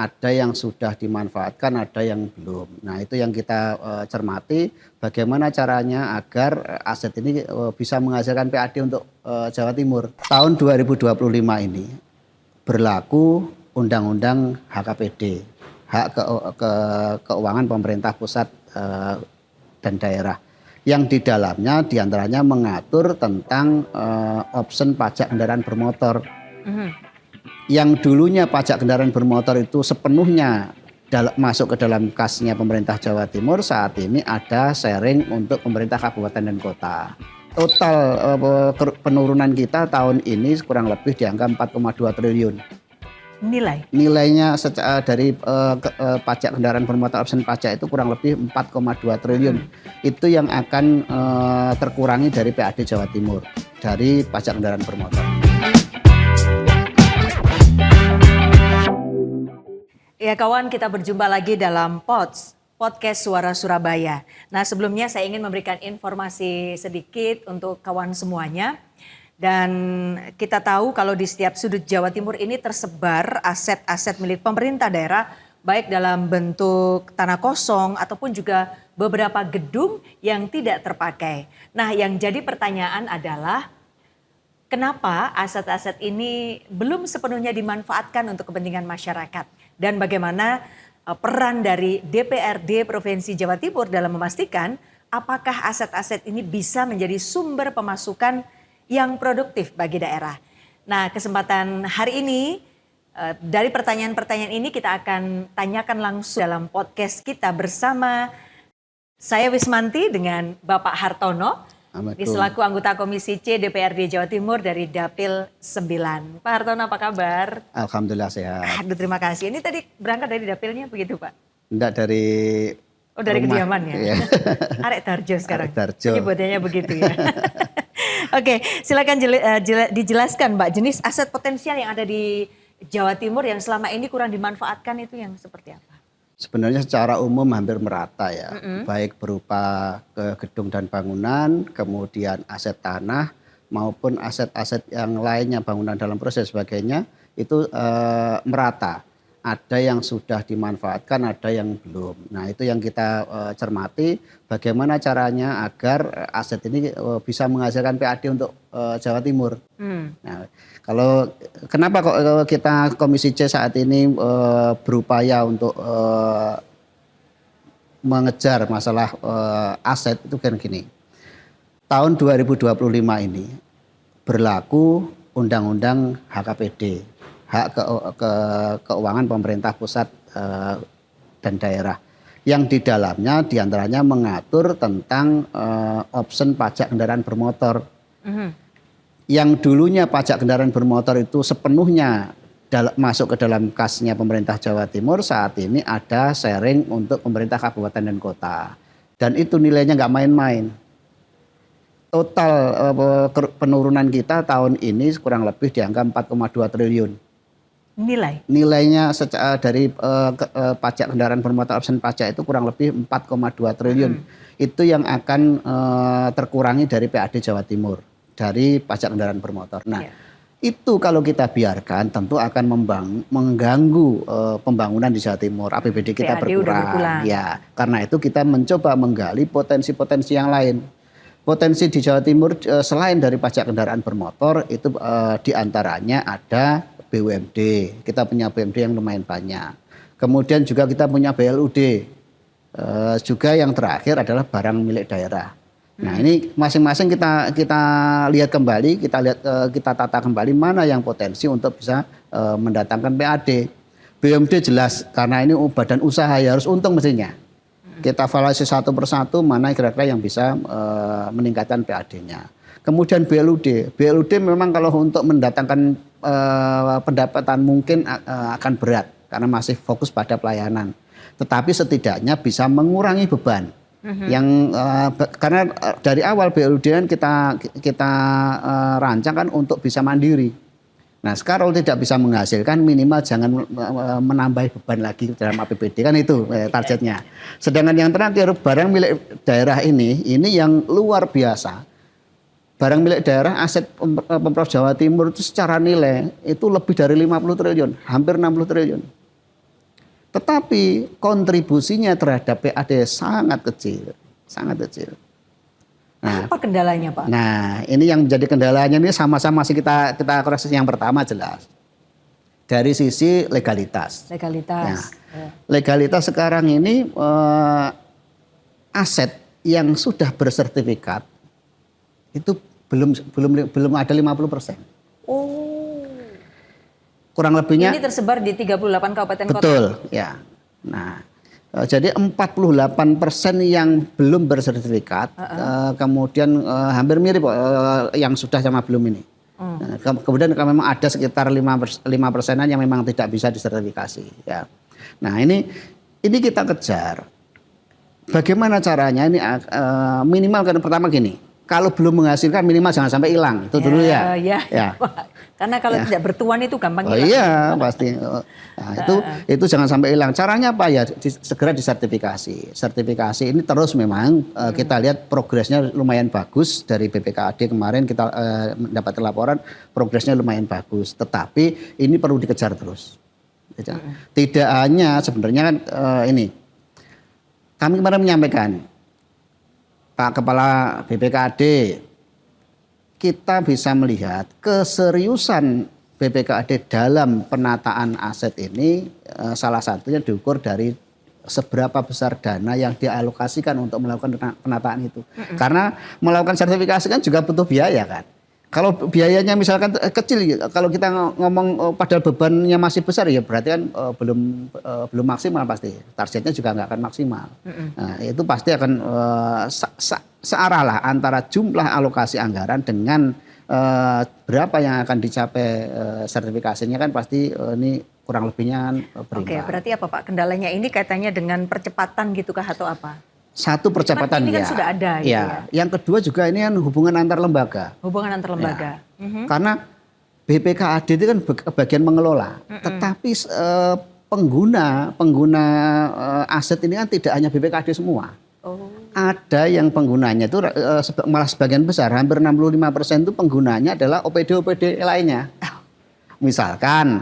ada yang sudah dimanfaatkan, ada yang belum. Nah, itu yang kita cermati bagaimana caranya agar aset ini bisa menghasilkan PAD untuk Jawa Timur. Tahun 2025 ini berlaku Undang-Undang HKPD, Keuangan Pemerintah Pusat dan Daerah, yang di dalamnya diantaranya mengatur tentang option pajak kendaraan bermotor. Yang dulunya pajak kendaraan bermotor itu sepenuhnya masuk ke dalam kasnya pemerintah Jawa Timur, saat ini ada sharing untuk pemerintah kabupaten dan kota. Total penurunan kita tahun ini kurang lebih di angka 4,2 triliun. Nilainya dari pajak kendaraan bermotor option pajak itu kurang lebih 4,2 triliun. Itu yang akan terkurangi dari PAD Jawa Timur dari pajak kendaraan bermotor. Ya kawan, kita berjumpa lagi dalam podcast Suara Surabaya. Nah, sebelumnya saya ingin memberikan informasi sedikit untuk kawan semuanya. Dan kita tahu kalau di setiap sudut Jawa Timur ini tersebar aset-aset milik pemerintah daerah, baik dalam bentuk tanah kosong ataupun juga beberapa gedung yang tidak terpakai. Nah, yang jadi pertanyaan adalah kenapa aset-aset ini belum sepenuhnya dimanfaatkan untuk kepentingan masyarakat? Dan bagaimana peran dari DPRD Provinsi Jawa Timur dalam memastikan apakah aset-aset ini bisa menjadi sumber pemasukan yang produktif bagi daerah. Nah, kesempatan hari ini dari pertanyaan-pertanyaan ini kita akan tanyakan langsung dalam podcast kita bersama saya Wismanti dengan Bapak Hartono. Selaku anggota Komisi C DPRD Jawa Timur dari Dapil 9. Pak Hartono, apa kabar? Alhamdulillah sehat. Aduh, terima kasih. Ini tadi berangkat dari Dapilnya begitu, Pak? Enggak, dari dari rumah. Kediaman ya? Iya. Arek Darjo sekarang? Arek Darjo. Penyebutannya begitu ya? Oke, silakan dijelaskan Mbak, jenis aset potensial yang ada di Jawa Timur yang selama ini kurang dimanfaatkan itu yang seperti apa? Sebenarnya secara umum hampir merata ya, baik berupa gedung dan bangunan, kemudian aset tanah maupun aset-aset yang lainnya, bangunan dalam proses sebagainya, itu merata. Ada yang sudah dimanfaatkan, ada yang belum. Nah, itu yang kita cermati bagaimana caranya agar aset ini bisa menghasilkan PAD untuk Jawa Timur. Nah, kenapa kok kita Komisi C saat ini berupaya untuk mengejar masalah aset itu kan gini. Tahun 2025 ini berlaku Undang-Undang HKPD, Keuangan Pemerintah Pusat dan Daerah, yang di dalamnya diantaranya mengatur tentang option pajak kendaraan bermotor. Yang dulunya pajak kendaraan bermotor itu sepenuhnya masuk ke dalam kasnya pemerintah Jawa Timur, saat ini ada sharing untuk pemerintah kabupaten dan kota. Dan itu nilainya nggak main-main. Total penurunan kita tahun ini kurang lebih di angka 4,2 triliun. Nilainya dari pajak kendaraan bermotor option pajak itu kurang lebih 4,2 triliun. Itu yang akan terkurangi dari PAD Jawa Timur dari pajak kendaraan bermotor. Nah, itu kalau kita biarkan tentu akan mengganggu pembangunan di Jawa Timur. APBD kita berkurang. Ya, karena itu kita mencoba menggali potensi-potensi yang lain. Potensi di Jawa Timur selain dari pajak kendaraan bermotor itu diantaranya ada BUMD. Kita punya BUMD yang lumayan banyak. Kemudian juga kita punya BLUD. Juga yang terakhir adalah barang milik daerah. Nah, ini masing-masing kita lihat kembali, kita tata kembali mana yang potensi untuk bisa mendatangkan PAD. BUMD jelas karena ini badan usaha ya harus untung mestinya. Kita evaluasi satu persatu mana kira-kira yang bisa meningkatkan PAD-nya. Kemudian BLUD memang kalau untuk mendatangkan pendapatan mungkin akan berat karena masih fokus pada pelayanan. Tetapi setidaknya bisa mengurangi beban. Karena dari awal BLUD kan kita rancang kan untuk bisa mandiri. Nah, sekarang tidak bisa menghasilkan, minimal jangan menambah beban lagi dalam APBD, kan itu targetnya. Sedangkan yang terakhir barang milik daerah ini yang luar biasa. Barang milik daerah aset Pemprov Jawa Timur itu secara nilai itu lebih dari 50 triliun, hampir 60 triliun. Tetapi kontribusinya terhadap PAD sangat kecil, sangat kecil. Nah, apa kendalanya Pak? Nah, ini yang menjadi kendalanya ini sama-sama masih kita koreksi. Yang pertama jelas dari sisi legalitas. Legalitas. Nah, legalitas sekarang ini aset yang sudah bersertifikat itu belum ada 50%. Oh. Kurang lebihnya. Ini tersebar di 38 kabupaten kota. Betul, ya. Nah, jadi 48% yang belum bersertifikat, kemudian hampir mirip yang sudah sama belum ini. Nah, kemudian memang ada sekitar 5%-an yang memang tidak bisa disertifikasi. Ya. Nah ini kita kejar. Bagaimana caranya ini minimal kan pertama gini. Kalau belum menghasilkan minimal jangan sampai hilang. Itu dulu ya. Ya. Karena kalau tidak bertuan itu gampang hilang. Iya pasti. Nah, itu jangan sampai hilang. Caranya apa ya? Segera disertifikasi. Sertifikasi ini terus memang kita lihat progresnya lumayan bagus dari BPKAD kemarin kita mendapat laporan progresnya lumayan bagus. Tetapi ini perlu dikejar terus. Tidak hanya sebenarnya kan ini kami kemarin menyampaikan Pak Kepala BPKAD, kita bisa melihat keseriusan BPKAD dalam penataan aset ini salah satunya diukur dari seberapa besar dana yang dialokasikan untuk melakukan penataan itu. Karena melakukan sertifikasi kan juga butuh biaya kan. Kalau biayanya misalkan kecil, kalau kita ngomong padahal bebannya masih besar ya berarti kan belum maksimal pasti. Targetnya juga nggak akan maksimal. Nah, itu pasti akan searah lah antara jumlah alokasi anggaran dengan berapa yang akan dicapai sertifikasinya kan pasti ini kurang lebihnya berimbang. Oke, berarti apa Pak kendalanya ini kaitannya dengan percepatan gitukah atau apa? Satu percepatan ini kan ya. sudah ada gitu ya. Yang kedua juga ini kan hubungan antar lembaga. Hubungan antar lembaga. Ya. Karena BPKAD itu kan bagian mengelola, tetapi pengguna aset ini kan tidak hanya BPKAD semua. Oh. Ada yang penggunanya itu malah sebagian besar, hampir 65% itu penggunanya adalah OPD lainnya. Misalkan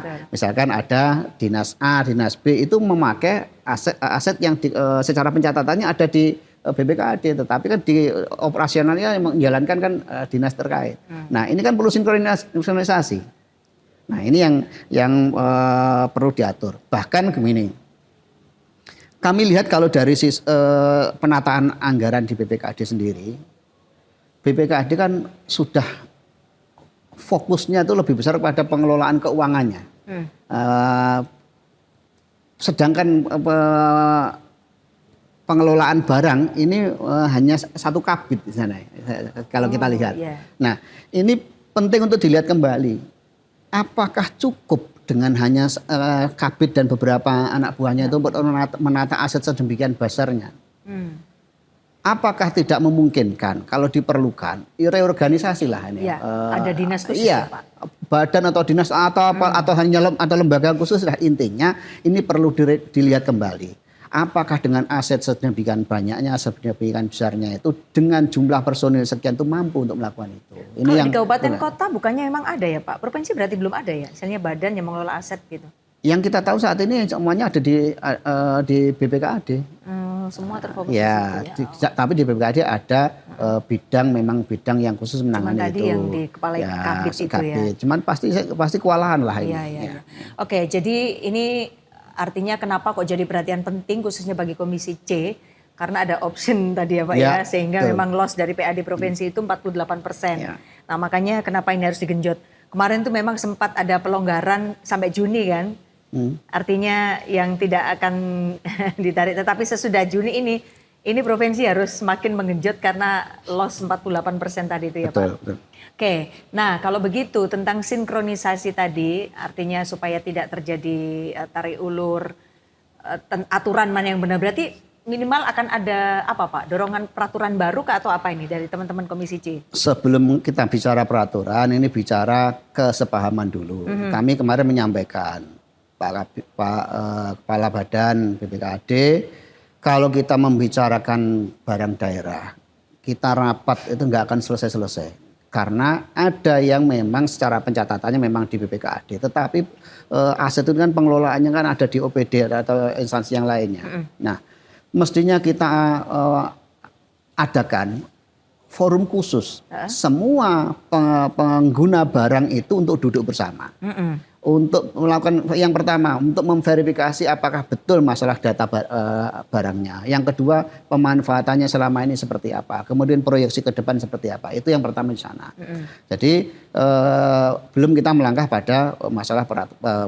ada dinas A, dinas B itu memakai aset yang secara pencatatannya ada di BPKAD, tetapi kan di operasionalnya yang menjalankan kan dinas terkait. Nah ini kan perlu sinkronisasi. Nah ini yang perlu diatur. Bahkan begini, kami lihat kalau dari penataan anggaran di BPKAD sendiri, BPKAD kan sudah fokusnya itu lebih besar pada pengelolaan keuangannya. Sedangkan pengelolaan barang ini hanya satu kabit di sana kalau kita lihat. Nah, ini penting untuk dilihat kembali. Apakah cukup dengan hanya kabit dan beberapa anak buahnya itu untuk menata aset sedemikian besarnya? Apakah tidak memungkinkan kalau diperlukan reorganisasi lah ini? Ada dinas khusus iya, Pak? Badan atau dinas atau apa atau hanya atau lembaga khusus lah, intinya ini perlu dilihat kembali. Apakah dengan aset sedemikian banyaknya, sedemikian besarnya itu dengan jumlah personil sekian itu mampu untuk melakukan itu? Ini kalau di kabupaten kota bukannya memang ada ya Pak? Provinsi berarti belum ada ya? Misalnya badan yang mengelola aset gitu? Yang kita tahu saat ini semuanya ada di BPKAD. Semua terfokus ya, di situ ya. Tapi di BPKAD ada bidang yang khusus menangani tadi itu. Yang di kepala kabit itu ya. Cuman pasti kewalahan lah ini. Iya. Oke, jadi ini artinya kenapa kok jadi perhatian penting khususnya bagi Komisi C? Karena ada option tadi ya Pak ya, sehingga memang loss dari PAD provinsi itu 48%. Nah makanya kenapa ini harus digenjot. Kemarin tuh memang sempat ada pelonggaran sampai Juni kan. Artinya yang tidak akan ditarik, tetapi sesudah Juni ini provinsi harus semakin menggenjot karena loss 48% tadi itu ya Pak. Betul. Oke, nah kalau begitu tentang sinkronisasi tadi, artinya supaya tidak terjadi tarik ulur, aturan mana yang benar, berarti minimal akan ada apa Pak? Dorongan peraturan baru kah atau apa ini dari teman-teman Komisi C? Sebelum kita bicara peraturan, ini bicara kesepahaman dulu. Kami kemarin menyampaikan Pak Kepala Badan BPKAD, kalau kita membicarakan barang daerah, kita rapat itu nggak akan selesai-selesai. Karena ada yang memang secara pencatatannya memang di BPKAD, tetapi aset itu kan pengelolaannya kan ada di OPD atau instansi yang lainnya. Nah, mestinya kita adakan forum khusus semua pengguna barang itu untuk duduk bersama. Untuk melakukan yang pertama untuk memverifikasi apakah betul masalah data barangnya. Yang kedua pemanfaatannya selama ini seperti apa. Kemudian proyeksi ke depan seperti apa. Itu yang pertama di sana. Jadi belum kita melangkah pada masalah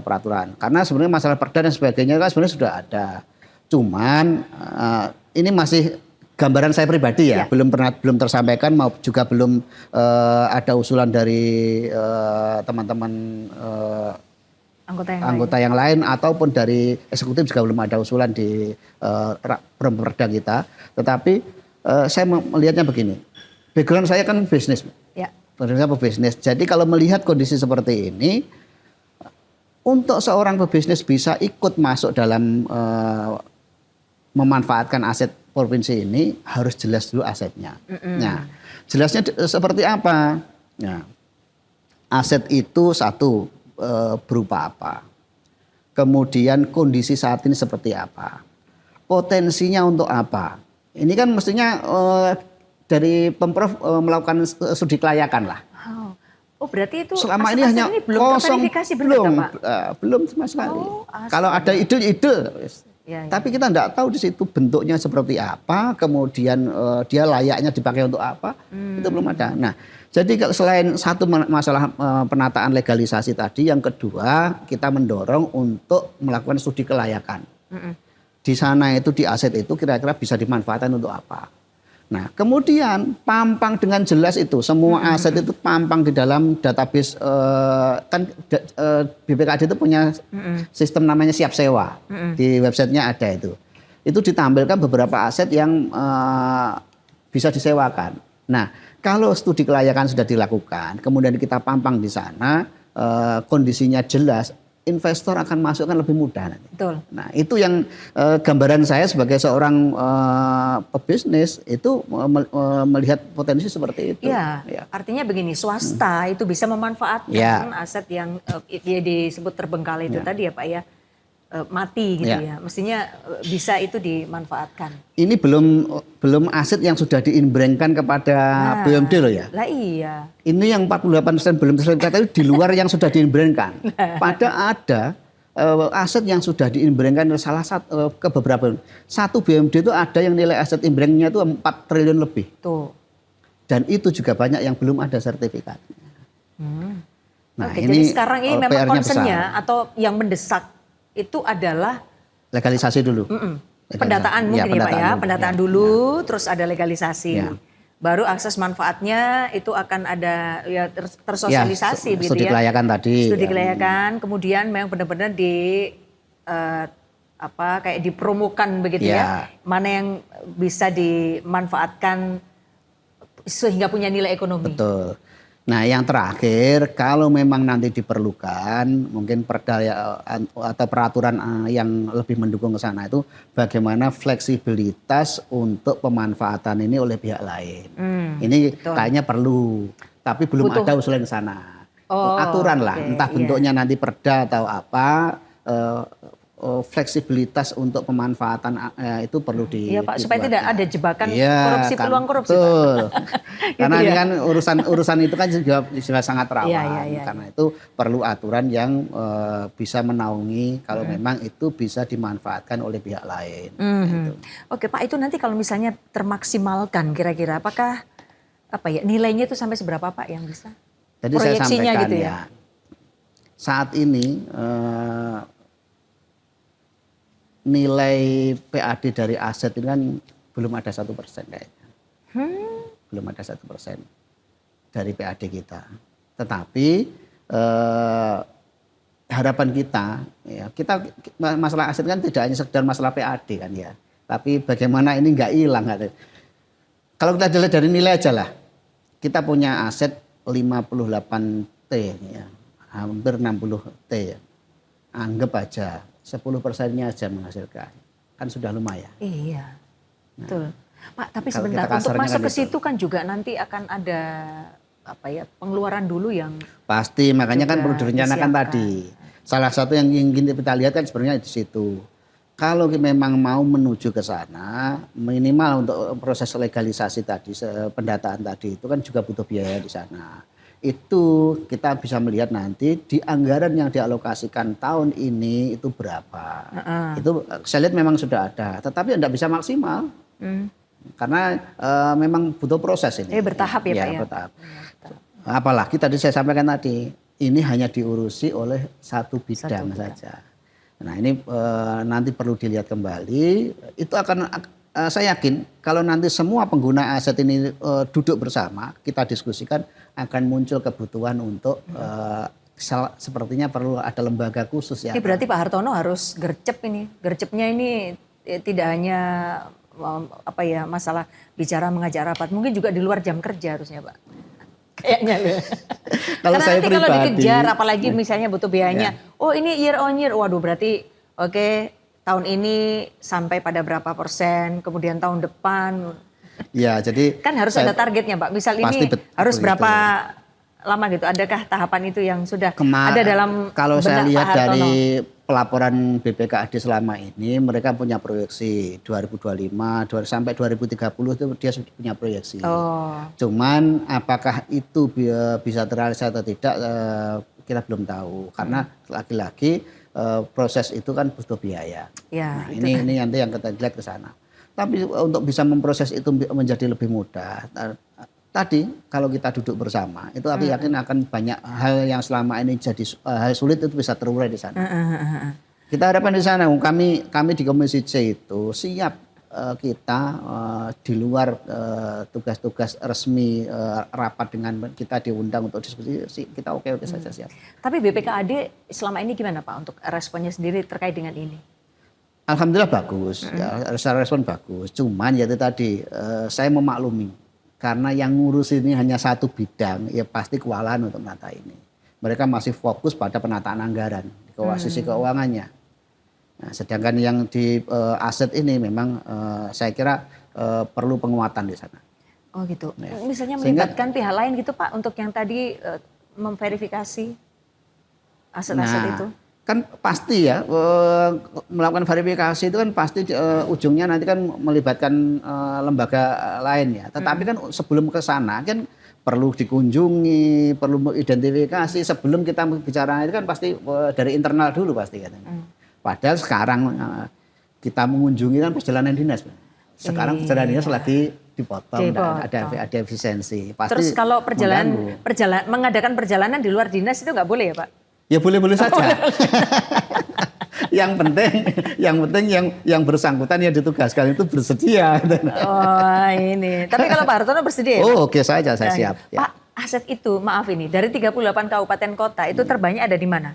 peraturan. Karena sebenarnya masalah perda dan sebagainya kan sebenarnya sudah ada. Cuman ini masih gambaran saya pribadi ya, belum tersampaikan, mau juga belum ada usulan dari teman-teman anggota yang lain ataupun dari eksekutif juga belum ada usulan di perda kita. Tetapi saya melihatnya begini, background saya kan bisnis, bisnis. Jadi kalau melihat kondisi seperti ini, untuk seorang pebisnis bisa ikut masuk dalam memanfaatkan aset provinsi ini harus jelas dulu asetnya. Nah, jelasnya seperti apa? Nah, aset itu satu berupa apa? Kemudian kondisi saat ini seperti apa? Potensinya untuk apa? Ini kan mestinya dari Pemprov melakukan studi kelayakan lah. Oh, berarti itu selama ini hanya belum kosong, belum sama sekali. Kalau ada ide-ide. Tapi kita tidak tahu di situ bentuknya seperti apa, kemudian dia layaknya dipakai untuk apa, itu belum ada. Nah, jadi selain satu masalah penataan legalisasi tadi, yang kedua kita mendorong untuk melakukan studi kelayakan. Di sana itu di aset itu kira-kira bisa dimanfaatkan untuk apa. Nah, kemudian pampang dengan jelas itu semua aset itu pampang di dalam database kan BPKAD itu punya sistem namanya siap sewa. Di websitenya ada itu. Itu ditampilkan beberapa aset yang bisa disewakan. Nah, kalau studi kelayakan sudah dilakukan, kemudian kita pampang di sana, kondisinya jelas, investor akan masukkan lebih mudah nanti. Betul. Nah, itu yang gambaran saya sebagai seorang pebisnis itu melihat potensi seperti itu. Ya. Artinya begini, swasta itu bisa memanfaatkan aset yang disebut terbengkalai itu tadi ya Pak ya, mati gitu ya. Mestinya bisa itu dimanfaatkan. Ini belum aset yang sudah diinbrengkan kepada BUMD loh ya. Lah iya. Ini yang 48% belum tersertifikat itu di luar yang sudah diinbrengkan. Pada ada aset yang sudah diinbrengkan salah satu ke beberapa. Satu BUMD itu ada yang nilai aset inbrengnya itu 4 triliun lebih. Tuh. Dan itu juga banyak yang belum ada sertifikatnya. Nah, ini jadi sekarang ini memang concernnya atau yang mendesak itu adalah legalisasi dulu. Pendataan mungkin ya Pak ya, pendataan dulu, terus ada legalisasi. Baru akses manfaatnya itu akan ada ya tersosialisasi gitu ya. Studi kelayakan tadi. Studi kelayakan, kemudian memang benar-benar kayak dipromokan begitu ya. Mana yang bisa dimanfaatkan sehingga punya nilai ekonomi. Betul. Nah, yang terakhir, kalau memang nanti diperlukan, mungkin perda atau peraturan yang lebih mendukung ke sana itu bagaimana fleksibilitas untuk pemanfaatan ini oleh pihak lain. Ini kayaknya perlu, tapi belum ada usulan ke sana. Aturan lah, entah bentuknya nanti perda atau apa. Fleksibilitas untuk pemanfaatan itu perlu Iya Pak, supaya tidak ada jebakan korupsi, kan, peluang korupsi. Betul. Karena gitu ini kan urusan itu kan juga sangat rawan. Iya. Karena itu perlu aturan yang bisa menaungi kalau memang itu bisa dimanfaatkan oleh pihak lain. Gitu. Oke Pak, itu nanti kalau misalnya termaksimalkan kira-kira apakah nilainya itu sampai seberapa Pak yang bisa? Jadi saya sampaikan gitu ya. Saat ini nilai PAD dari aset ini kan belum ada 1% kayaknya. Belum ada 1% dari PAD kita. Tetapi harapan kita masalah aset kan tidak hanya sekedar masalah PAD kan ya. Tapi bagaimana ini nggak hilang. Kalau kita lihat dari nilai aja lah. Kita punya aset 58T ya. Hampir 60T ya. Anggap aja 10%-nya aja menghasilkan, kan sudah lumayan. Iya, betul. Pak, tapi sebentar untuk masuk ke situ kan juga nanti akan ada pengeluaran dulu yang pasti, makanya kan juga perlu direncanakan disiapkan. tadi. Salah satu yang ingin kita lihat kan sebenarnya di situ. Kalau memang mau menuju ke sana, minimal untuk proses legalisasi tadi, pendataan tadi itu kan juga butuh biaya di sana. Itu kita bisa melihat nanti di anggaran yang dialokasikan tahun ini itu berapa. Itu saya lihat memang sudah ada, tetapi tidak bisa maksimal. Karena memang butuh proses ini. Bertahap ya Pak ya? Bertahap. Apalagi tadi saya sampaikan tadi, ini hanya diurusi oleh satu bidang saja. Nah ini nanti perlu dilihat kembali, itu akan saya yakin kalau nanti semua pengguna aset ini duduk bersama, kita diskusikan akan muncul kebutuhan untuk sepertinya perlu ada lembaga khusus ya. Ini berarti Pak Hartono harus gercep ini, gercepnya ini tidak hanya masalah bicara mengajak rapat, mungkin juga di luar jam kerja harusnya Pak. Kayaknya loh. Kalau karena saya nanti pribadi, kalau dikejar apalagi misalnya butuh biayanya, oh ini year on year, waduh berarti tahun ini sampai pada berapa persen, kemudian tahun depan. Ya jadi kan harus ada targetnya Pak, misal ini harus berapa lama gitu, adakah tahapan itu yang sudah ada dalam kalau saya lihat Pak Hartono? Dari pelaporan BPKAD selama ini mereka punya proyeksi 2025 sampai 2030 itu dia sudah punya proyeksi. Cuman apakah itu bisa terrealisasi atau tidak kita belum tahu karena lagi-lagi proses itu kan butuh biaya. Ya, nah, ini nanti yang kita lihat ke sana. Tapi untuk bisa memproses itu menjadi lebih mudah. Tadi kalau kita duduk bersama, itu aku yakin akan banyak hal yang selama ini jadi hal sulit itu bisa terurai di sana. Kita harapkan di sana, kami di Komisi C itu siap kita di luar tugas-tugas resmi rapat dengan kita diundang untuk diskusi, kita oke saja siap. Tapi BPKAD selama ini gimana Pak untuk responnya sendiri terkait dengan ini? Alhamdulillah bagus, ya, secara respon bagus. Cuman ya itu tadi saya memaklumi. Karena yang ngurus ini hanya satu bidang, ya pasti kewalahan untuk menata ini. Mereka masih fokus pada penataan anggaran, sisi keuangannya. Nah, sedangkan yang di aset ini memang saya kira perlu penguatan di sana. Oh gitu. Nah, misalnya melibatkan pihak lain gitu Pak untuk yang tadi memverifikasi aset-aset itu? Kan pasti ya melakukan verifikasi itu kan pasti ujungnya nanti kan melibatkan lembaga lain ya. Tetapi kan sebelum ke sana kan perlu dikunjungi, perlu identifikasi sebelum kita bicara itu kan pasti dari internal dulu pasti kan. Padahal sekarang kita mengunjungi kan perjalanan dinas. Sekarang perjalanan dinas lagi dipotong. Ada efisiensi. Pasti terus kalau mengadakan perjalanan di luar dinas itu nggak boleh ya Pak? Ya boleh-boleh saja. Yang penting yang bersangkutan yang ditugaskan itu bersedia. Oh ini. Tapi kalau Pak Hartono bersedia ya? Oh oke saja, saya siap. Pak, aset itu maaf ini dari 38 kabupaten kota itu terbanyak ada di mana?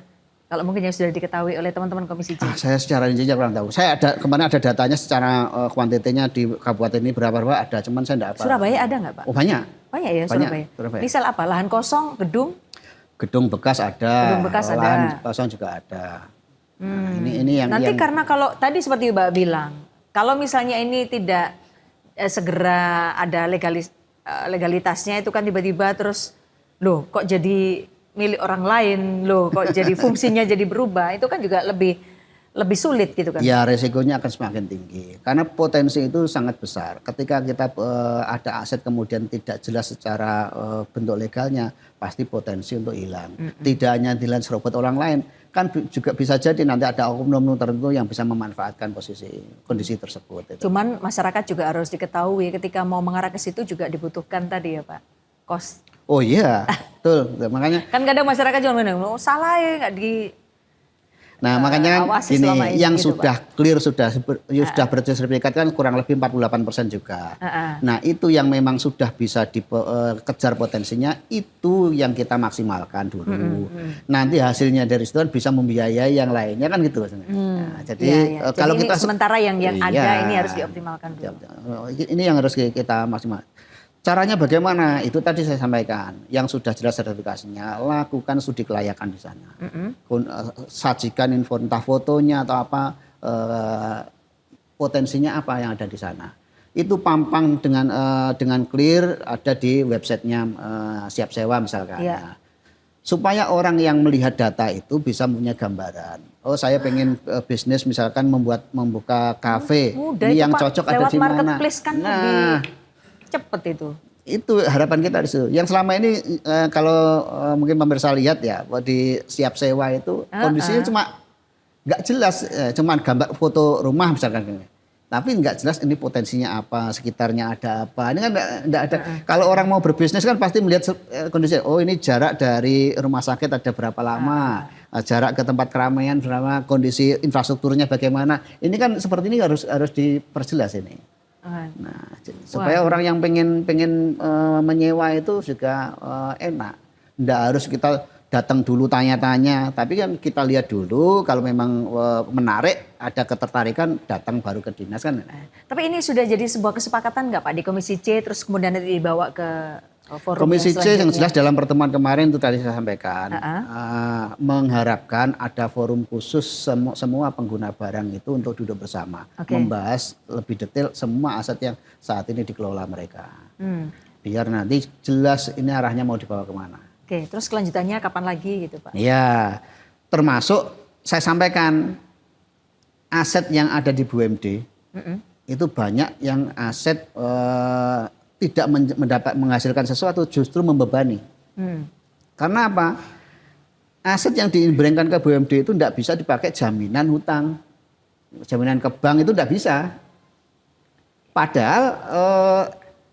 Kalau mungkin yang sudah diketahui oleh teman-teman Komisi C. Saya secara rincinya kurang tahu. Saya kemarin ada datanya secara kuantitinya di kabupaten ini berapa ada, cuman saya enggak apa. Surabaya ada nggak Pak? Oh banyak. Banyak ya Surabaya. Misal apa? Lahan kosong, Gedung bekas ada, lahan kosong juga ada. Nah, ini yang nanti karena kalau tadi seperti Mbak bilang, kalau misalnya ini tidak segera ada legalitasnya itu kan tiba-tiba terus loh kok jadi milik orang lain, loh kok jadi fungsinya jadi berubah, itu kan juga lebih sulit gitu kan. Ya resikonya akan semakin tinggi karena potensi itu sangat besar. Ketika kita ada aset kemudian tidak jelas secara bentuk legalnya, pasti potensi untuk hilang. Tidak hanya hilang serobot orang lain, kan juga bisa jadi nanti ada oknum tertentu yang bisa memanfaatkan kondisi tersebut. Cuman masyarakat juga harus diketahui ketika mau mengarah ke situ juga dibutuhkan tadi ya Pak, kos. Oh iya, betul. Makanya kan kadang masyarakat juga bilang, salah ya nggak di. Nah makanya kan gini, yang gitu, sudah Pak. Clear sudah bersertifikat kan kurang lebih 48% juga. Nah itu yang memang sudah bisa dikejar potensinya, itu yang kita maksimalkan dulu. Nanti hasilnya dari situ kan bisa membiayai yang lainnya kan gitu. Nah, jadi kalau kita sementara yang ada ini harus dioptimalkan dulu. Ini yang harus kita maksimalkan. Caranya bagaimana? Itu tadi saya sampaikan. Yang sudah jelas sertifikasinya, lakukan studi kelayakan di sana. Sajikan entah fotonya atau apa, potensinya apa yang ada di sana. itu pampang dengan clear ada di websitenya Siap Sewa misalkan. Iya. Nah, supaya orang yang melihat data itu bisa punya gambaran. Oh, saya pengen bisnis misalkan membuka kafe. Mudah Ini itu, yang Pak. cocok ada Lewat di mana. marketplace kan Nah, lebih cepet itu. itu harapan kita di situ. Yang selama ini kalau mungkin pemirsa lihat ya, bahwa di Siap Sewa itu kondisinya cuma nggak jelas, cuma gambar foto rumah misalkan. Tapi nggak jelas ini potensinya apa, sekitarnya ada apa. Ini kan nggak ada. Kalau orang mau berbisnis kan pasti melihat kondisi. Oh, ini jarak dari rumah sakit ada berapa lama, jarak ke tempat keramaian berapa, kondisi infrastrukturnya bagaimana. Ini kan seperti ini harus diperjelas ini. Nah, supaya orang yang pengen menyewa itu juga enak. Nggak harus kita datang dulu tanya-tanya, tapi kan kita lihat dulu kalau memang menarik, ada ketertarikan, datang baru ke dinas kan. Tapi ini sudah jadi sebuah kesepakatan nggak Pak di Komisi C, terus kemudian nanti dibawa ke forum Komisi C yang jelas dalam pertemuan kemarin itu tadi saya sampaikan, mengharapkan ada forum khusus semua pengguna barang itu untuk duduk bersama, membahas lebih detail semua aset yang saat ini dikelola mereka. Biar nanti jelas ini arahnya mau dibawa kemana. Oke, terus kelanjutannya kapan lagi gitu Pak? Ya, termasuk saya sampaikan aset yang ada di BUMD itu banyak yang aset tidak menghasilkan sesuatu, justru membebani. Karena apa? Aset yang diimbringkan ke BUMD itu tidak bisa dipakai jaminan hutang, jaminan ke bank itu tidak bisa. Padahal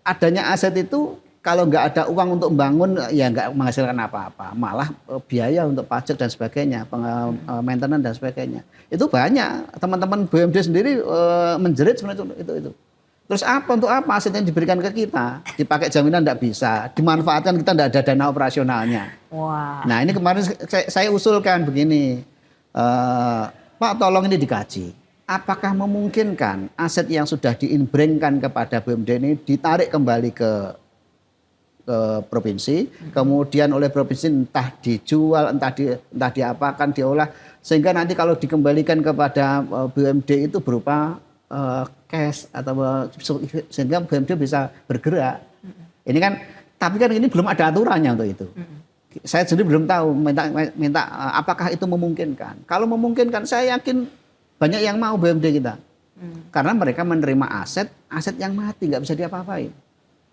adanya aset itu kalau nggak ada uang untuk membangun ya nggak menghasilkan apa-apa, malah biaya untuk pajak dan sebagainya, maintenance dan sebagainya. Itu banyak teman-teman BUMD sendiri menjerit sebenarnya itu. Terus untuk apa aset yang diberikan ke kita? Dipakai jaminan nggak bisa, dimanfaatkan kita nggak ada dana operasionalnya. Wah. Nah ini kemarin saya usulkan begini, Pak tolong ini dikaji. Apakah memungkinkan aset yang sudah diimbringkan kepada BUMD ini ditarik kembali ke provinsi, kemudian oleh provinsi entah dijual, entah diapakan, diolah, sehingga nanti kalau dikembalikan kepada BUMD itu berupa cash atau sehingga BUMD bisa bergerak. Ini kan, tapi kan ini belum ada aturannya untuk itu. Saya sendiri belum tahu, minta apakah itu memungkinkan. Kalau memungkinkan, saya yakin banyak yang mau BUMD kita, karena mereka menerima aset yang mati, nggak bisa diapa-apain.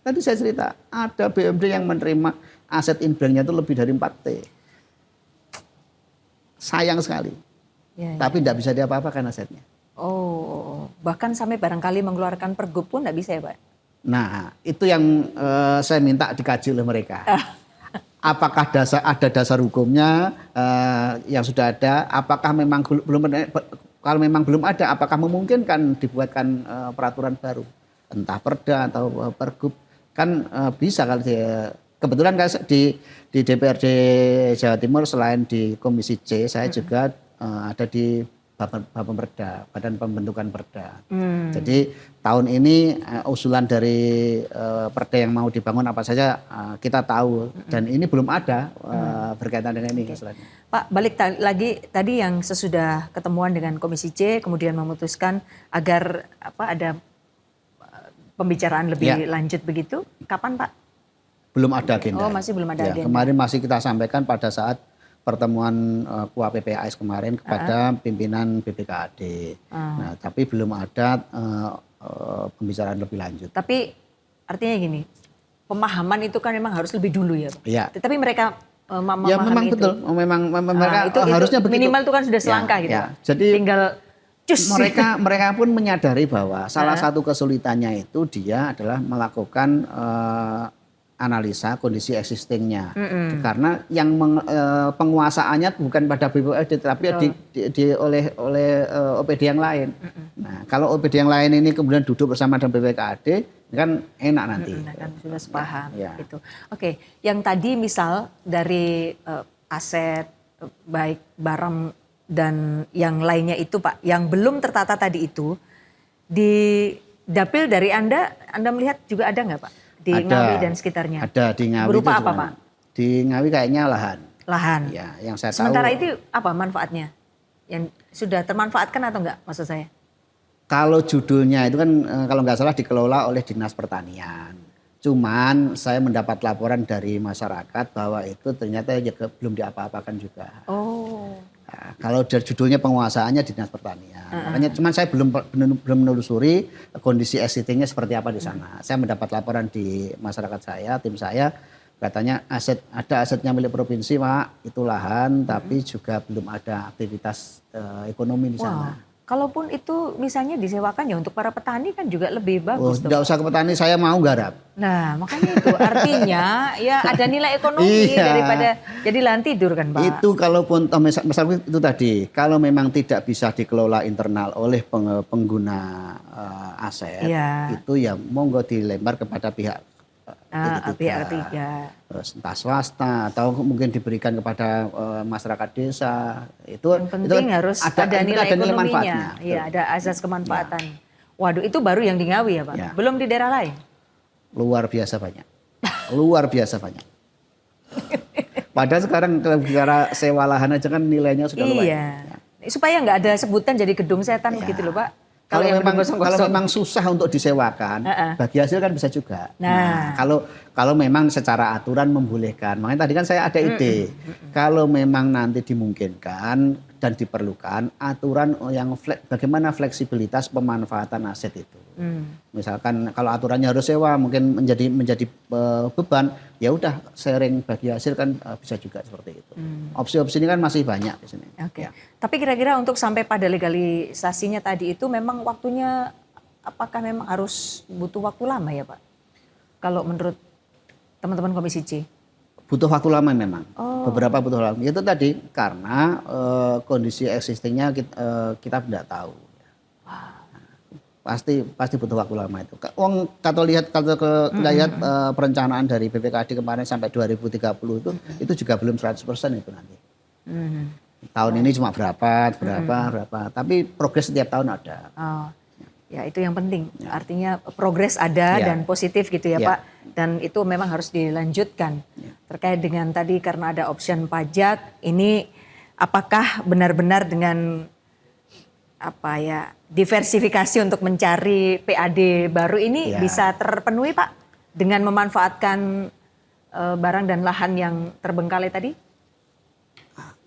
Tadi saya cerita, ada BUMD yang menerima aset inbringnya itu lebih dari 4T. Sayang sekali. Ya. Tapi tidak bisa diapa-apakan asetnya. Oh, bahkan sampai barangkali mengeluarkan pergub pun tidak bisa ya Pak? Nah, itu yang saya minta dikaji oleh mereka. Apakah ada dasar hukumnya yang sudah ada, apakah memang kalau memang belum ada, apakah memungkinkan dibuatkan peraturan baru? Entah perda atau pergub. Kan bisa kalau kebetulan di DPRD Jawa Timur selain di Komisi C saya juga ada di Bapemperda, Badan Pembentukan Perda. Jadi tahun ini usulan dari perda yang mau dibangun apa saja kita tahu dan ini belum ada berkaitan dengan ini. Pak, balik lagi tadi yang sesudah ketemuan dengan Komisi C kemudian memutuskan agar ada pembicaraan lebih lanjut begitu, kapan Pak? Belum ada agenda. Oh, masih belum ada agenda. Kemarin masih kita sampaikan pada saat pertemuan KUA PPAS kemarin kepada pimpinan BPKAD. Nah, tapi belum ada pembicaraan lebih lanjut. Tapi artinya gini, pemahaman itu kan memang harus lebih dulu ya Pak? Iya. Tapi mereka memahami ya memang itu. Betul, memang mereka harusnya begitu. Minimal itu kan sudah selangkah gitu. Ya. Jadi tinggal mereka pun menyadari bahwa salah satu kesulitannya itu dia adalah melakukan analisa kondisi existingnya. Karena yang penguasaannya bukan pada BPOD tapi oleh OPD yang lain. Nah, kalau OPD yang lain ini kemudian duduk bersama dengan BPKAD kan enak nanti. Kan sudah sepaham gitu. Oke, yang tadi misal dari aset baik barang dan yang lainnya itu Pak, yang belum tertata tadi itu, di dapil dari Anda melihat juga ada nggak Pak? Di Ngawi dan sekitarnya? Ada, di Ngawi. Berupa apa Pak? Di Ngawi kayaknya lahan. Lahan? Ya, yang saya Sementara tahu. itu apa manfaatnya? Yang sudah termanfaatkan atau enggak maksud saya? Kalau judulnya itu kan kalau nggak salah dikelola oleh Dinas Pertanian. Cuman saya mendapat laporan dari masyarakat bahwa itu ternyata belum diapa-apakan juga. Oh. Nah, kalau dari judulnya penguasaannya Dinas Pertanian. Makanya cuman saya belum menelusuri kondisi existingnya seperti apa di sana. Saya mendapat laporan di masyarakat saya, tim saya katanya ada asetnya milik provinsi, Pak, itu lahan tapi juga belum ada aktivitas ekonomi di sana. Kalaupun itu misalnya disewakan ya untuk para petani kan juga lebih bagus. Tidak usah ke petani, saya mau garap. Nah makanya itu artinya ya ada nilai ekonomi daripada jadi lahan tidur kan Pak. Itu kalaupun misalnya itu tadi, kalau memang tidak bisa dikelola internal oleh pengguna aset, itu ya monggo dilempar kepada pihak ketiga. Terus entah swasta atau mungkin diberikan kepada masyarakat desa. Yang penting itu harus ada nilai ekonominya. Iya, ada azas kemanfaatan. Ya. Waduh, itu baru yang di Ngawi ya Pak? Ya. Belum di daerah lain? Luar biasa banyak. Luar biasa banyak. Padahal sekarang kalau bicara sewa lahan aja kan nilainya sudah lumayan. Iya. Supaya nggak ada sebutan jadi gedung setan begitu loh Pak. Kalau memang susah untuk disewakan, bagi hasil kan bisa juga. Nah, kalau memang secara aturan membolehkan, makanya tadi kan saya ada ide, kalau memang nanti dimungkinkan dan diperlukan aturan yang bagaimana fleksibilitas pemanfaatan aset itu. Misalkan kalau aturannya harus sewa, mungkin menjadi beban, ya udah sharing bagi hasil kan bisa juga seperti itu. Opsi-opsi ini kan masih banyak di sini. Oke. Ya. Tapi kira-kira untuk sampai pada legalisasinya tadi itu memang waktunya apakah memang harus butuh waktu lama ya Pak? Kalau menurut teman-teman Komisi C? Butuh waktu lama memang. Beberapa butuh lama. Itu tadi karena kondisi existingnya kita tidak tahu. Pasti butuh waktu lama itu. Kalau kita lihat perencanaan dari BPKD kemarin sampai 2030 itu juga belum 100% itu nanti. Tahun ini cuma berapa. Tapi progres setiap tahun ada. Ya itu yang penting. Artinya progres ada dan positif gitu ya Pak. Dan itu memang harus dilanjutkan. Terkait dengan tadi karena ada option pajak, ini apakah benar-benar dengan diversifikasi untuk mencari PAD baru ini bisa terpenuhi Pak dengan memanfaatkan barang dan lahan yang terbengkalai tadi?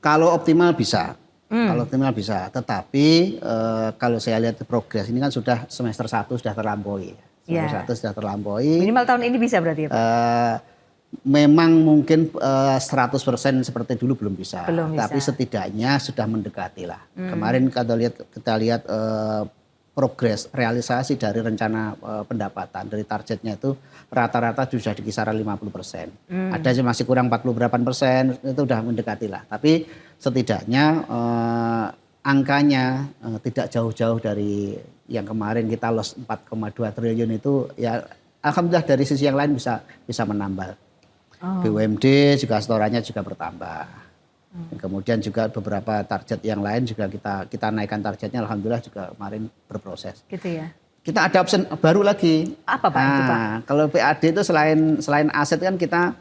Kalau optimal bisa. Kalau optimal bisa, tetapi kalau saya lihat progres ini kan sudah semester 1 sudah terlampaui. Semester 1 sudah terlampaui. Minimal tahun ini bisa berarti ya Pak? Memang mungkin 100% seperti dulu belum bisa. Tapi bisa. Setidaknya sudah mendekati lah. Kemarin kita lihat progres realisasi dari rencana pendapatan dari targetnya itu rata-rata sudah di kisaran 50%. Ada yang masih kurang 40 berapa persen, itu sudah mendekati lah. Tapi setidaknya angkanya tidak jauh-jauh dari yang kemarin kita loss 4,2 triliun itu ya alhamdulillah dari sisi yang lain bisa menambah. BUMD juga setorannya juga bertambah. Kemudian juga beberapa target yang lain juga kita naikkan targetnya alhamdulillah juga kemarin berproses. Gitu ya. Kita ada option baru lagi. Apa Pak itu Pak? Kalau PAD itu selain aset kan kita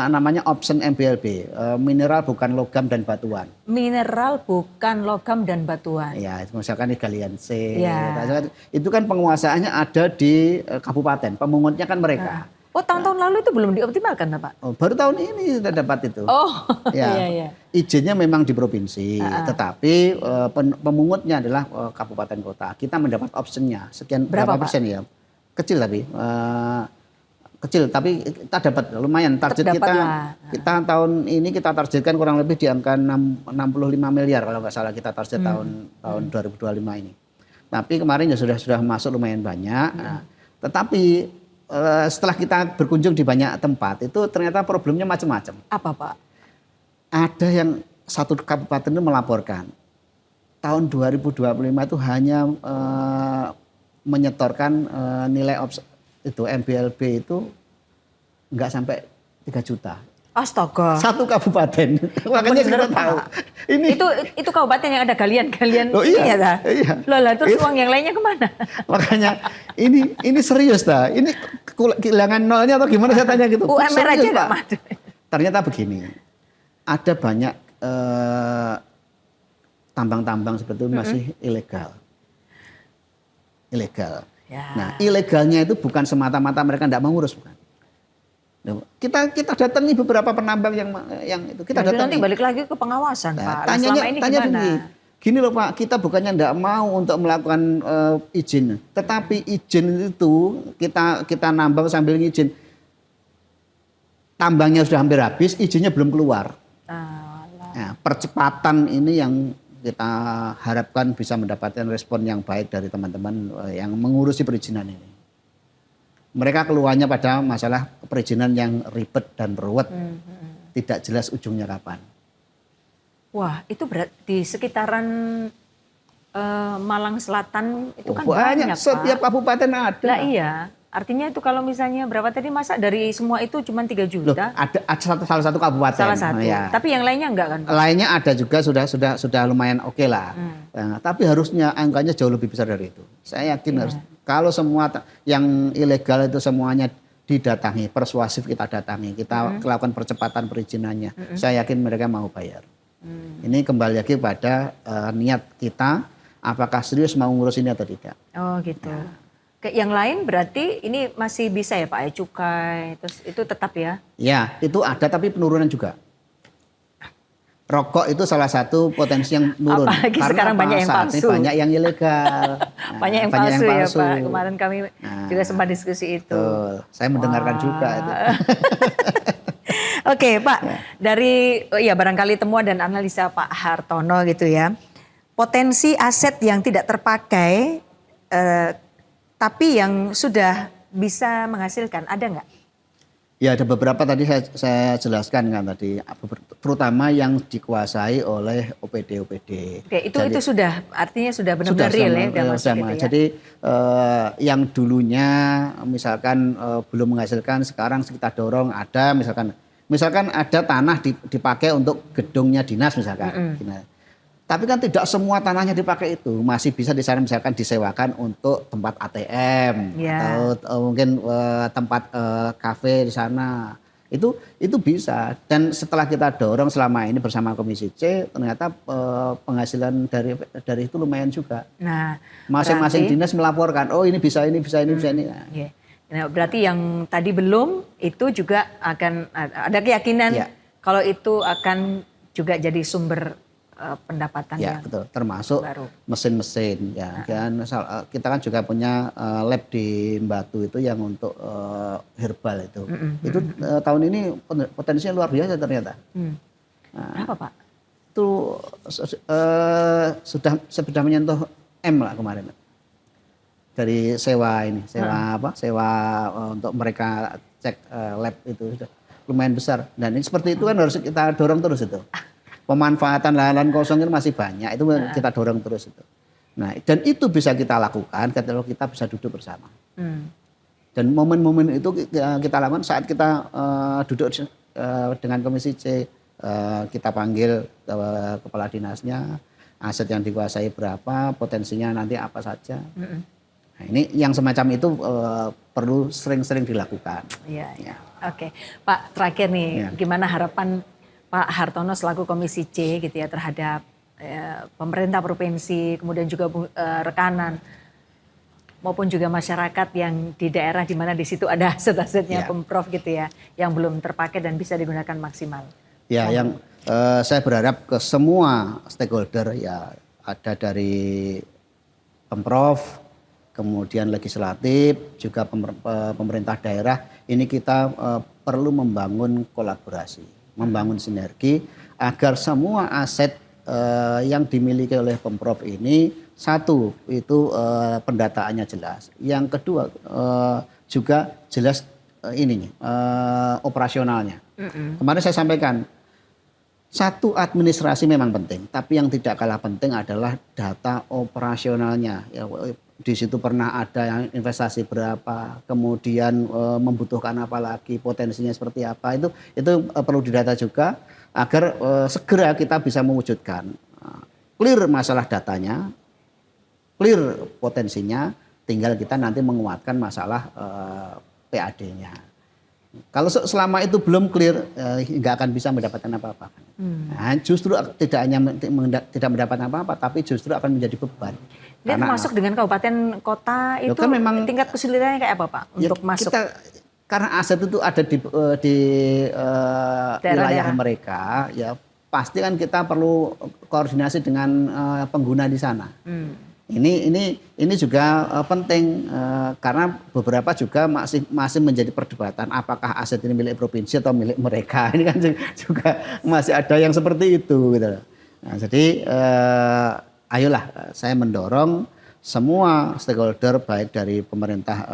namanya option MBLB, mineral bukan logam dan batuan. Mineral bukan logam dan batuan. Ya, misalkan galian C. Itu kan penguasaannya ada di kabupaten, pemungutnya kan mereka. Tahun-tahun lalu itu belum dioptimalkan Pak? Baru tahun ini sudah dapat itu. Iya. Izinnya memang di provinsi, tetapi pemungutnya adalah kabupaten kota. Kita mendapat optionnya sekian berapa persen ya? Kecil tapi kita dapat lumayan target kita tahun ini kita targetkan kurang lebih di angka 65 miliar kalau nggak salah kita target tahun 2025 ini. Tapi kemarin ya sudah masuk lumayan banyak. Tetapi setelah kita berkunjung di banyak tempat itu ternyata problemnya macam-macam. Apa Pak? Ada yang satu kabupaten itu melaporkan tahun 2025 itu hanya menyetorkan nilai itu MBLB itu nggak sampai 3 juta. Astaga. Satu kabupaten. Makanya kita tahu. Ini itu kabupaten yang ada galian iya. Loh, terus uang yang lainnya kemana? Makanya ini serius dah. Ini kehilangan nolnya atau gimana saya tanya gitu. UMR aja nggak madu. Ternyata begini. Ada banyak tambang-tambang seperti itu masih ilegal. ilegal. Ya. Nah, ilegalnya itu bukan semata-mata mereka tidak mau ngurus, bukan. Kita datangi beberapa penambang yang itu kita Jadi datangi. nanti balik lagi ke pengawasan, Nah, Pak. Nah, tanya selama ini gimana? gini loh Pak, kita bukannya tidak mau untuk melakukan izin, tetapi izin itu kita nambang sambil ngizin, tambangnya sudah hampir habis, izinnya belum keluar. Nah, percepatan ini yang kita harapkan bisa mendapatkan respon yang baik dari teman-teman yang mengurusi perizinan ini. Mereka keluarnya pada masalah perizinan yang ribet dan ruwet, tidak jelas ujungnya kapan. Wah, itu di sekitaran Malang Selatan itu kan banyak, banyak, setiap Pak. kabupaten ada. Lah iya, artinya itu kalau misalnya berapa tadi, masa dari semua itu cuma 3 Loh, juta? ada salah satu kabupaten. Salah satu. Ya. Tapi yang lainnya enggak kan, Pak? Lainnya ada juga sudah lumayan oke lah. Nah, tapi harusnya angkanya jauh lebih besar dari itu. Saya yakin harus kalau semua yang ilegal itu semuanya didatangi, persuasif kita datangi, kita lakukan percepatan perizinannya. Saya yakin mereka mau bayar. Ini kembali lagi pada niat kita, apakah serius mau ngurus ini atau tidak. Oh gitu. Yang lain berarti ini masih bisa ya Pak ya, cukai, terus itu tetap ya? Ya, itu ada tapi penurunan juga. Rokok itu salah satu potensi yang turun. Apalagi sekarang banyak yang saat ini palsu. banyak yang ilegal. Banyak yang palsu ya Pak. Kemarin kami juga sempat diskusi itu. Betul. Saya mendengarkan juga itu. Oke Pak, dari ya barangkali temuan dan analisa Pak Hartono gitu ya. Potensi aset yang tidak terpakai tapi yang sudah bisa menghasilkan, ada nggak? Ya ada beberapa tadi saya jelaskan kan tadi, terutama yang dikuasai oleh OPD. Oke, itu sudah artinya sudah benar-benar real ya, udah masuk gitu ya. Jadi yang dulunya misalkan belum menghasilkan, sekarang kita dorong ada misalkan ada tanah dipakai untuk gedungnya dinas misalkan. Tapi kan tidak semua tanahnya dipakai itu, masih bisa di sana misalkan disewakan untuk tempat ATM atau mungkin tempat kafe di sana. Itu bisa, dan setelah kita dorong selama ini bersama Komisi C, ternyata penghasilan dari itu lumayan juga. Nah, masing-masing dinas melaporkan, oh ini bisa ini. Nah, berarti yang tadi belum itu juga akan ada keyakinan kalau itu akan juga jadi sumber pendapatan ya, yang betul, termasuk baru. Mesin-mesin ya kan. Kita kan juga punya lab di Batu itu yang untuk herbal itu. Itu tahun ini potensinya luar biasa ternyata. Berapa Pak? Itu sudah menyentuh M lah kemarin. Dari sewa untuk mereka cek lab itu sudah lumayan besar. Dan ini seperti itu kan harus kita dorong terus itu. Pemanfaatan lahan kosong itu masih banyak, itu kita dorong terus itu. Nah, dan itu bisa kita lakukan kalau kita bisa duduk bersama. Dan momen-momen itu kita lakukan saat kita duduk dengan Komisi C, kita panggil kepala dinasnya, aset yang dikuasai berapa, potensinya nanti apa saja. Nah, ini yang semacam itu perlu sering-sering dilakukan. Iya. Oke, Pak, terakhir nih, gimana harapan Pak Hartono selaku Komisi C gitu ya terhadap pemerintah provinsi, kemudian juga rekanan maupun juga masyarakat yang di daerah di mana di situ ada aset-asetnya Pemprov gitu ya, yang belum terpakai dan bisa digunakan maksimal. Ya, yang saya berharap ke semua stakeholder ya, ada dari Pemprov, kemudian legislatif, juga pemerintah daerah, ini kita perlu membangun kolaborasi, membangun sinergi agar semua aset yang dimiliki oleh Pemprov ini, satu itu pendataannya jelas, yang kedua juga jelas operasionalnya. Kemarin saya sampaikan, satu administrasi memang penting, tapi yang tidak kalah penting adalah data operasionalnya. Ya, di situ pernah ada yang investasi berapa, kemudian membutuhkan apa lagi, potensinya seperti apa, itu perlu didata juga agar segera kita bisa mewujudkan clear masalah datanya, clear potensinya, tinggal kita nanti menguatkan masalah PAD-nya. Kalau selama itu belum clear, nggak akan bisa mendapatkan apa-apa. Nah, justru tidak hanya tidak mendapatkan apa-apa, tapi justru akan menjadi beban. Dia termasuk dengan kabupaten kota itu kan memang, tingkat kesulitannya kayak apa Pak untuk masuk? Karena aset itu ada di wilayah mereka, ya pasti kan kita perlu koordinasi dengan pengguna di sana. Ini juga penting karena beberapa juga masih menjadi perdebatan apakah aset ini milik provinsi atau milik mereka. Ini kan juga masih ada yang seperti itu gitu. Nah, jadi ayolah saya mendorong semua stakeholder baik dari pemerintah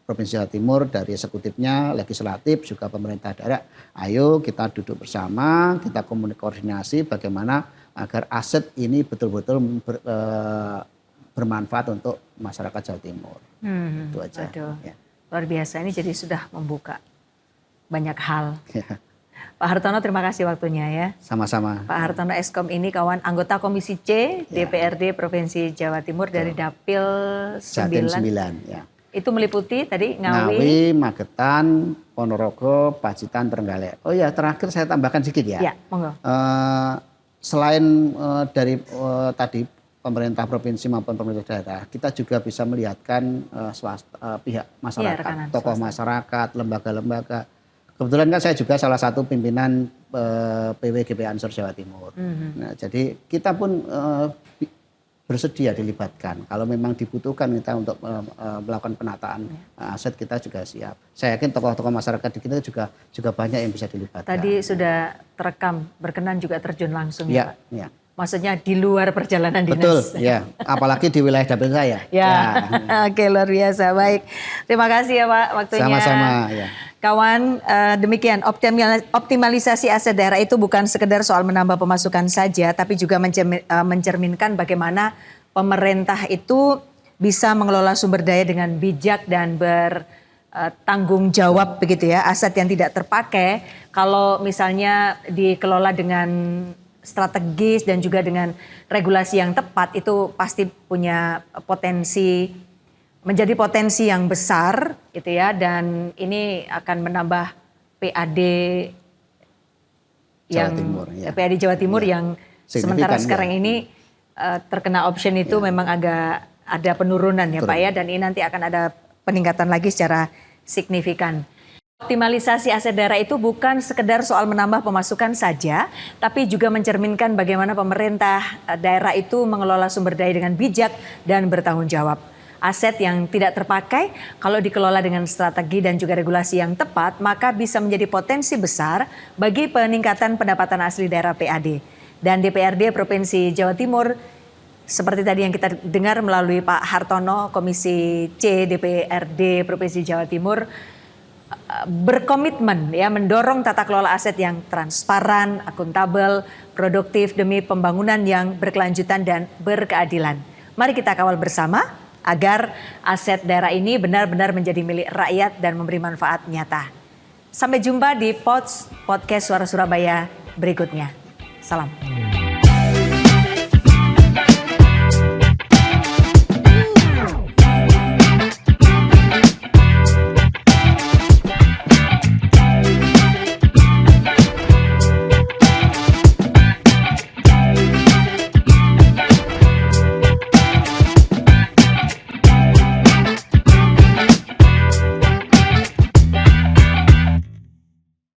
Provinsi Jawa Timur, dari eksekutifnya, legislatif, juga pemerintah daerah. Ayo kita duduk bersama, kita koordinasi bagaimana agar aset ini betul-betul bermanfaat untuk masyarakat Jawa Timur. Itu aja. Ya. Luar biasa, ini jadi sudah membuka banyak hal. Ya. Pak Hartono, terima kasih waktunya ya. Sama-sama. Pak Hartono Eskom ini kawan anggota Komisi C DPRD Provinsi Jawa Timur dari Dapil 9. Ya. Itu meliputi tadi Ngawi, Magetan, Ponorogo, Pacitan, Trenggalek. Oh ya, terakhir saya tambahkan sedikit ya. Ya, monggo. Selain dari tadi pemerintah provinsi maupun pemerintah daerah, kita juga bisa melihatkan pihak masyarakat, tokoh masyarakat, lembaga-lembaga. Kebetulan kan saya juga salah satu pimpinan PWGP Ansor Jawa Timur. Nah, jadi kita pun bersedia dilibatkan. Kalau memang dibutuhkan kita untuk melakukan penataan aset, kita juga siap. Saya yakin tokoh-tokoh masyarakat di kita juga banyak yang bisa dilibatkan. Tadi sudah terekam, berkenan juga terjun langsung ya Pak? Ya. Maksudnya di luar perjalanan dinas. Betul, ya. Apalagi di wilayah dapil saya. Ya. Oke, luar biasa. Baik. Terima kasih ya Pak waktunya. Sama-sama. Ya. Kawan, demikian optimalisasi aset daerah itu bukan sekedar soal menambah pemasukan saja, tapi juga mencerminkan bagaimana pemerintah itu bisa mengelola sumber daya dengan bijak dan bertanggung jawab begitu ya. Aset yang tidak terpakai kalau misalnya dikelola dengan strategis dan juga dengan regulasi yang tepat itu pasti punya menjadi potensi yang besar gitu ya, dan ini akan menambah PAD PAD Jawa Timur yang sementara sekarang ini terkena option itu memang agak ada penurunan ya Pak ya, dan ini nanti akan ada peningkatan lagi secara signifikan. Optimalisasi aset daerah itu bukan sekedar soal menambah pemasukan saja, tapi juga mencerminkan bagaimana pemerintah daerah itu mengelola sumber daya dengan bijak dan bertanggung jawab. Aset yang tidak terpakai kalau dikelola dengan strategi dan juga regulasi yang tepat, maka bisa menjadi potensi besar bagi peningkatan pendapatan asli daerah PAD. Dan DPRD Provinsi Jawa Timur, seperti tadi yang kita dengar melalui Pak Hartono, Komisi C DPRD Provinsi Jawa Timur, berkomitmen ya mendorong tata kelola aset yang transparan, akuntabel, produktif demi pembangunan yang berkelanjutan dan berkeadilan. Mari kita kawal bersama agar aset daerah ini benar-benar menjadi milik rakyat dan memberi manfaat nyata. Sampai jumpa di podcast Suara Surabaya berikutnya. Salam.